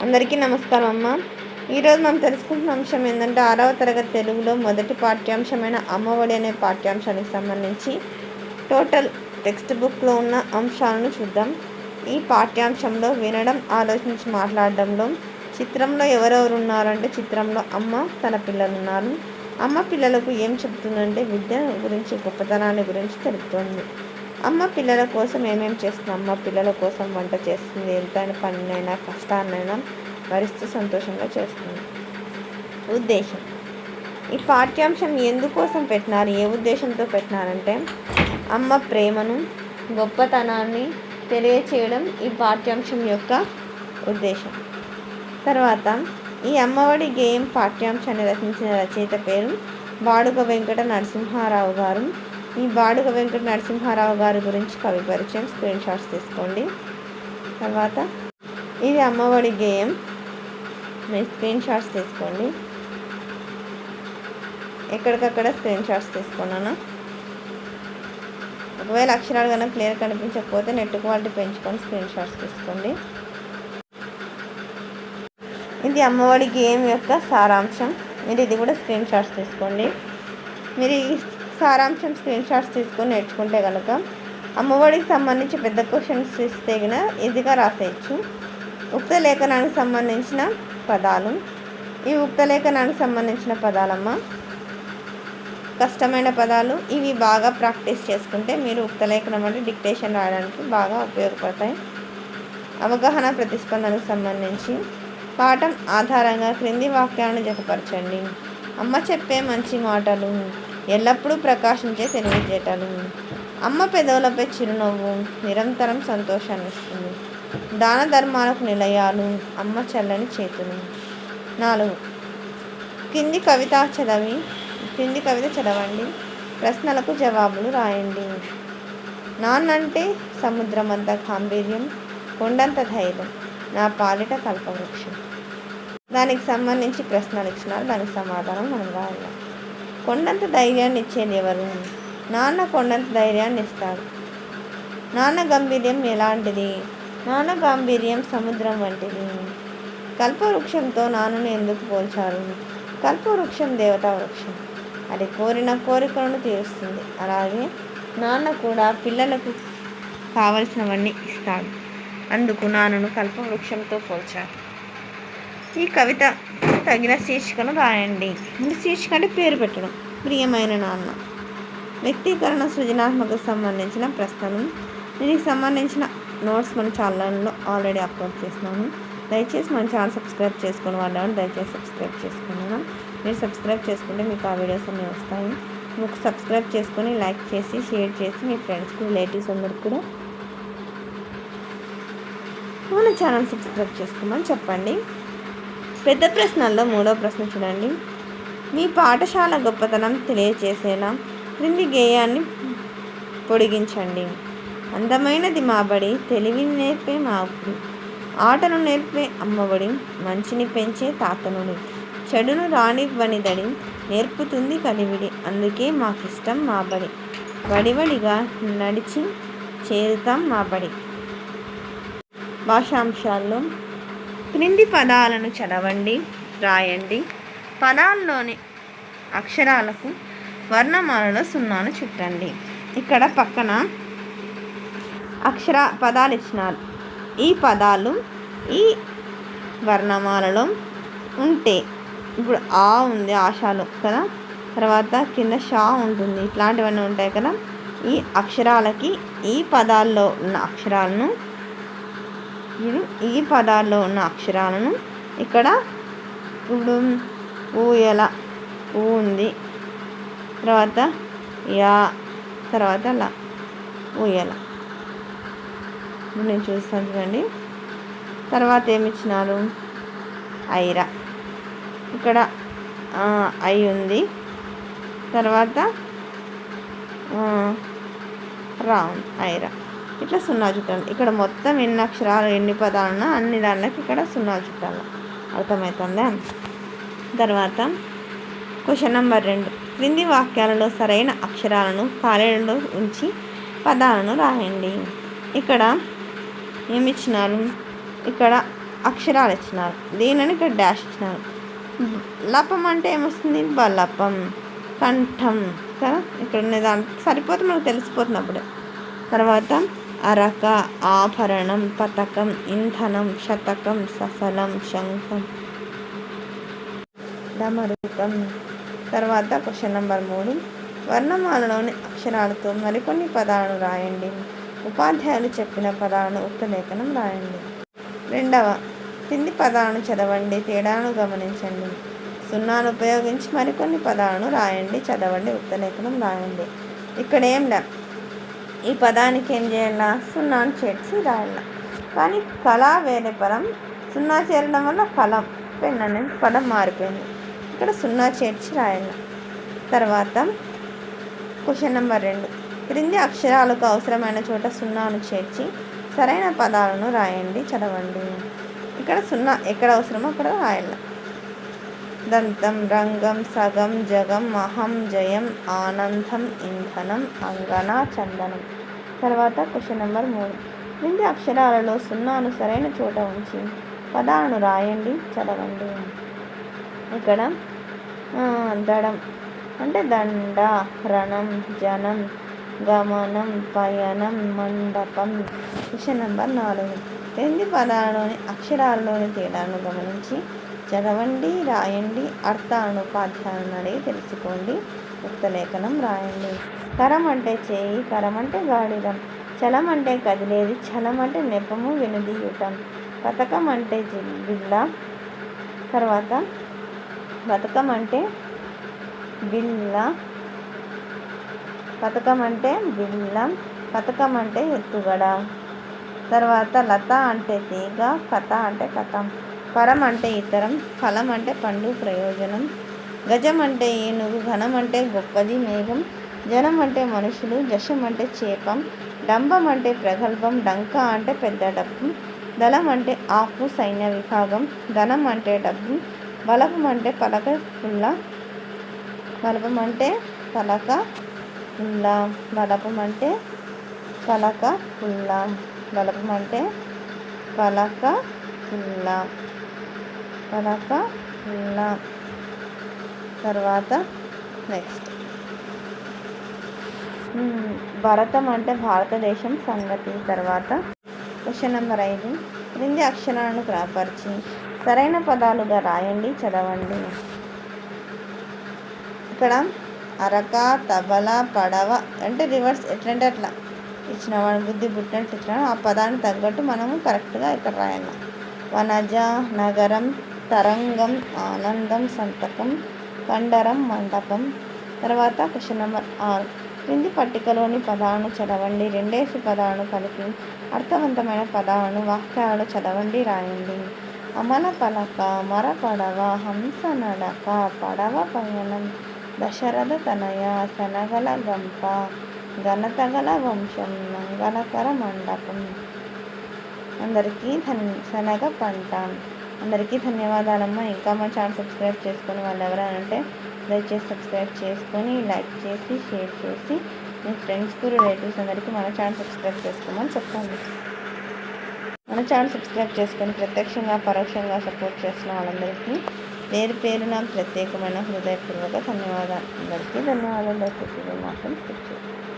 అందరికీ నమస్కారం అమ్మ. ఈరోజు మనం తెలుసుకుంటున్న అంశం ఏంటంటే 6వ తరగతి తెలుగులో మొదటి పాఠ్యాంశమైన అమ్మఒడి అనే పాఠ్యాంశానికి సంబంధించి టోటల్ టెక్స్ట్ బుక్లో ఉన్న అంశాలను చూద్దాం. ఈ పాఠ్యాంశంలో వినడం, ఆలోచించి మాట్లాడడంలో చిత్రంలో ఎవరెవరు ఉన్నారంటే చిత్రంలో అమ్మ తన పిల్లలు ఉన్నారు. అమ్మ పిల్లలకు ఏం చెప్తుందంటే విద్య గురించి, గొప్పతనాన్ని గురించి తెలుపుతుంది. అమ్మ పిల్లల కోసం ఏమేమి చేస్తుంది? అమ్మ పిల్లల కోసం వంట చేస్తుంది. ఎంతైనా పనినైనా కష్టాన్నైనా భరిస్తూ సంతోషంగా చేస్తుంది. ఉద్దేశం: ఈ పాఠ్యాంశం ఎందుకోసం పెట్టినారు, ఏ ఉద్దేశంతో పెట్టినారంటే అమ్మ ప్రేమను, గొప్పతనాన్ని తెలియచేయడం ఈ పాఠ్యాంశం యొక్క ఉద్దేశం. తర్వాత ఈ అమ్మఒడి గేయం పాఠ్యాంశాన్ని రచించిన రచయిత పేరు బాడుగ వెంకట నరసింహారావు గారు. ఈ బాడుగ వెంకట నరసింహారావు గారి గురించి కవి పరిచయం స్క్రీన్ షాట్స్ తీసుకోండి. తర్వాత ఇది అమ్మఒడి గేయం, మీ స్క్రీన్ షాట్స్ తీసుకోండి. ఎక్కడికక్కడ స్క్రీన్ షాట్స్ తీసుకున్నాను. ఒకవేళ అక్షరాలు కన్నా క్లియర్ కనిపించకపోతే నెట్ క్వాలిటీ పెంచుకొని స్క్రీన్ షాట్స్ తీసుకోండి. ఇది అమ్మఒడి గేయం యొక్క సారాంశం. మీరు ఇది కూడా స్క్రీన్ షాట్స్ తీసుకోండి. మీరు ఈ సారాంశం స్క్రీన్ షాట్స్ తీసుకొని నేర్చుకుంటే కనుక అమ్మఒడికి సంబంధించి పెద్ద క్వశ్చన్స్ ఇస్తే కనుక ఈజీగా రాసేయచ్చు. ఉక్త లేఖనానికి సంబంధించిన పదాలు. ఈ ఉక్త లేఖనానికి సంబంధించిన పదాలమ్మ కష్టమైన పదాలు. ఇవి బాగా ప్రాక్టీస్ చేసుకుంటే మీరు ఉక్త లేఖనం అంటే డిక్టేషన్ రాయడానికి బాగా ఉపయోగపడతాయి. అవగాహన ప్రతిస్పందనకు సంబంధించి పాఠం ఆధారంగా క్రింది వాక్యాలను జతపరచండి. అమ్మ చెప్పే మంచి మాటలు, ఎల్లప్పుడూ ప్రకాశించే తెలివితేటలు. అమ్మ పెదవులపై చిరునవ్వు నిరంతరం సంతోషాన్ని ఇస్తుంది. దాన ధర్మాలకు నిలయాలు, అమ్మ చల్లని చేతులు. 4. కింది కవిత చదవండి. ప్రశ్నలకు జవాబులు రాయండి. నాన్నంటే సముద్రమంత గాంభీర్యం, కొండంత ధైర్యం, నా పాలిట కల్పవృక్షం. దానికి సంబంధించి ప్రశ్నలు ఇచ్చినారు, దానికి సమాధానం మనం రాయాలి. కొండంత ధైర్యాన్ని ఇచ్చేది ఎవరు? నాన్న కొండంత ధైర్యాన్ని ఇస్తాడు. నాన్న గాంభీర్యం ఎలాంటిది? నాన్న గాంభీర్యం సముద్రం వంటిది. కల్పవృక్షంతో నాన్నను ఎందుకు పోల్చారు? కల్పవృక్షం దేవతా వృక్షం, అది కోరిన కోరికలను తీరుస్తుంది. అలాగే నాన్న కూడా పిల్లలకు కావలసినవన్నీ ఇస్తాడు. అందుకు నాన్నను కల్పవృక్షంతో పోల్చారు. ఈ కవిత తగిన శీర్షికను రాయండి. శీర్షిక అంటే పేరు పెట్టడం. ప్రియమైన నాన్న. వ్యక్తీకరణ సృజనాత్మకకు సంబంధించిన ప్రశ్నలు. దీనికి సంబంధించిన నోట్స్ మన ఛానల్లో ఆల్రెడీ అప్లోడ్ చేస్తున్నాను. దయచేసి మన ఛానల్ సబ్స్క్రైబ్ చేసుకుని వాళ్ళు దయచేసి సబ్స్క్రైబ్ చేసుకున్నాను. మీరు సబ్స్క్రైబ్ చేసుకుంటే మీకు ఆ వీడియోస్ అన్నీ వస్తాయి. మీకు సబ్స్క్రైబ్ చేసుకొని లైక్ చేసి షేర్ చేసి మీ ఫ్రెండ్స్కి, రిలేటివ్స్ అందరికి కూడా మన ఛానల్ సబ్స్క్రైబ్ చేసుకోమని చెప్పండి. పెద్ద ప్రశ్నల్లో 3వ ప్రశ్న చూడండి. మీ పాఠశాల గొప్పతనం తెలియచేసేలా క్రింది గేయాన్ని పొడిగించండి. అందమైనది మా బడి, తెలివిని నేర్పే మా బడి, ఆటను నేర్పే అమ్మఒడి, మంచిని పెంచే తాతనుడి, చెడును రానివ్వనిదడి, నేర్పుతుంది కలివిడి, అందుకే మాకిష్టం మా బడి, వడివడిగా నడిచి చేరుతాం మా బడి. భాషాంశాల్లో క్రింది పదాలను చదవండి, రాయండి. పదాల్లోని అక్షరాలకు వర్ణమాలలో 0ను చుట్టండి. ఇక్కడ పక్కన పదాలు ఇచ్చినారు. ఈ పదాలు ఈ వర్ణమాలలో ఉంటే, ఇప్పుడు ఆ ఉంది ఆశాలు కదా, తర్వాత కింద షా ఉంటుంది, ఇట్లాంటివన్నీ ఉంటాయి కదా. ఈ అక్షరాలకి ఈ పదాల్లో ఉన్న అక్షరాలను ఇక్కడ ఇప్పుడు ఊయల ఊ ఉంది, తర్వాత యా, తర్వాత లా, ఊయల. నేను చూస్తాను చూడండి. తర్వాత ఏమి ఇచ్చినారు? ఐరా, ఇక్కడ ఐ ఉంది, తర్వాత రా ఉంది, ఐరా. ఇట్లా 0 చుట్టాలి. ఇక్కడ మొత్తం ఎన్ని అక్షరాలు, ఎన్ని పదాలున్నా అన్ని దానిలోకి ఇక్కడ 0 చుట్టాలి. అర్థమవుతుందా? తర్వాత క్వశ్చన్ నెంబర్ 2. క్రింది వాక్యాలలో సరైన అక్షరాలను ఖాళీలలో ఉంచి పదాలను రాయండి. ఇక్కడ ఏమి ఇచ్చినారు? ఇక్కడ అక్షరాలు ఇచ్చినారు, దీనిని ఇక్కడ డాష్ ఇచ్చినారు. లపం అంటే ఏమొస్తుంది? బలపం, కంఠం కదా. ఇక్కడ ఉన్న దాంట్లో సరిపోతే మనకు తెలిసిపోతున్నప్పుడు. తర్వాత అరక, ఆభరణం, పతకం, ఇంధనం, శతకం, సఫలం, శంఖం, డమరుకం. తర్వాత క్వశ్చన్ నెంబర్ 3, వర్ణమాలలోని అక్షరాలతో మరికొన్ని పదాలను రాయండి. ఉపాధ్యాయులు చెప్పిన పదాలను ఉక్త లేఖనం రాయండి. 2వ, కింది పదాలను చదవండి, తేడాను గమనించండి. సున్నాను ఉపయోగించి మరికొన్ని పదాలను రాయండి, చదవండి, ఉక్త లేఖనం రాయండి. ఇక్కడ ఏం లే, ఈ పదానికి ఏం చేయాల? సున్నాను చేర్చి రాయాల. కానీ కళ వేరే పదం, సున్నా చేరడం వల్ల కలం, పెన్ అనేది పదం మారిపోయింది. ఇక్కడ సున్నా చేర్చి రాయాల. తర్వాత క్వశ్చన్ నెంబర్ 2, క్రింది అక్షరాలకు అవసరమైన చోట సున్నాను చేర్చి సరైన పదాలను రాయండి, చదవండి. ఇక్కడ సున్నా ఎక్కడ అవసరమో అక్కడ రాయాల. దంతం, రంగం, సగం, జగం, అహం, జయం, ఆనందం, ఇంధనం, అంగన, చందనం. తర్వాత క్వశ్చన్ నెంబర్ 3, క్రింది అక్షరాలలో సున్నాను సరైన చోట ఉంచి పదాలను రాయండి, చదవండి. ఇక్కడ దడం అంటే దండ, రణం, జనం, గమనం, పయనం, మండపం. క్వశ్చన్ నెంబర్ 4, క్రింది పదాలలోని అక్షరాలలోని తేడాలను గమనించి చదవండి, రాయండి, అర్థాలను ఉపాధ్యాయులను అడిగి తెలుసుకోండి, ఉక్త లేఖనం రాయండి. కరం అంటే చేయి, కరం అంటే గాడిదం. చలం అంటే కదిలేది, చలం అంటే నెపము, వెనుదీయుటం. పతకం అంటే బిల్ల. తర్వాత పతకం అంటే బిల్ల, పతకం అంటే బిల్ల, పతకం అంటే ఎత్తుగడ. తర్వాత లత అంటే తీగ, కథ అంటే కథం. పరం అంటే ఇతరం, ఫలం అంటే పండు, ప్రయోజనం. గజం అంటే ఏనుగు, ఘనం అంటే గొప్పది, మేఘం. జనం అంటే మనుషులు, జశం అంటే చేపం. డంబం అంటే ప్రగల్భం, డంక అంటే పెద్ద డబ్బు. దళం అంటే ఆకు, సైన్య విభాగం. ధనం అంటే డబ్బు. బలపం అంటే పలక పుల్ల, బలపం అంటే పలక పుల్ల, బలపం అంటే పలక పుల్ల, బలపం అంటే పలక పుల్ల, పలక పుల్ల. తర్వాత నెక్స్ట్ భరతం అంటే భారతదేశం, సంగతి. తర్వాత క్వశ్చన్ నెంబర్ 5, క్రింది అక్షరాలను క్రమపరిచి సరైన పదాలుగా రాయండి, చదవండి. ఇక్కడ అరక, తబల, పడవ అంటే రివర్స్, ఎట్లంటే అట్లా ఇచ్చిన వాడు బుద్ధి పుట్టినట్టు ఇచ్చిన ఆ పదానికి తగ్గట్టు మనము కరెక్ట్గా ఇక్కడ రాయాలి. వనజ, నగరం, తరంగం, ఆనందం, సంతకం, కండరం, మండపం. తర్వాత క్వశ్చన్ నెంబర్ 6, క్రింది పట్టికలోని పదాలను చదవండి, 2 పదాలను కలిపి అర్థవంతమైన పదాలను వాక్యాలు చదవండి, రాయండి. అమల పలక, మర పడవ, హంస నడక, పడవ పయనం, దశరథ తనయ, శనగల గంప, ఘనతగల వంశం, మంగళకర మండపం. అందరికీ శనగ పంట. అందరికీ ధన్యవాదాలమ్మా. ఇంకా మా ఛానల్ సబ్స్క్రైబ్ చేసుకొని వాళ్ళు ఎవరైనా దయచేసి సబ్స్క్రైబ్ చేసుకొని, లైక్ చేసి, షేర్ చేసి మీ ఫ్రెండ్స్కు, రిలేటివ్స్ అందరికీ మన ఛానల్ సబ్స్క్రైబ్ చేసుకోమని చెప్పండి. మన ఛానల్ సబ్స్క్రైబ్ చేసుకొని ప్రత్యక్షంగా, పరోక్షంగా సపోర్ట్ చేస్తున్న వాళ్ళందరికీ పేరు పేరున ప్రత్యేకమైన హృదయపూర్వక ధన్యవాదాలు. అందరికీ ధన్యవాదాలు. దయచేసి మాత్రం స్కిప్ చేయండి.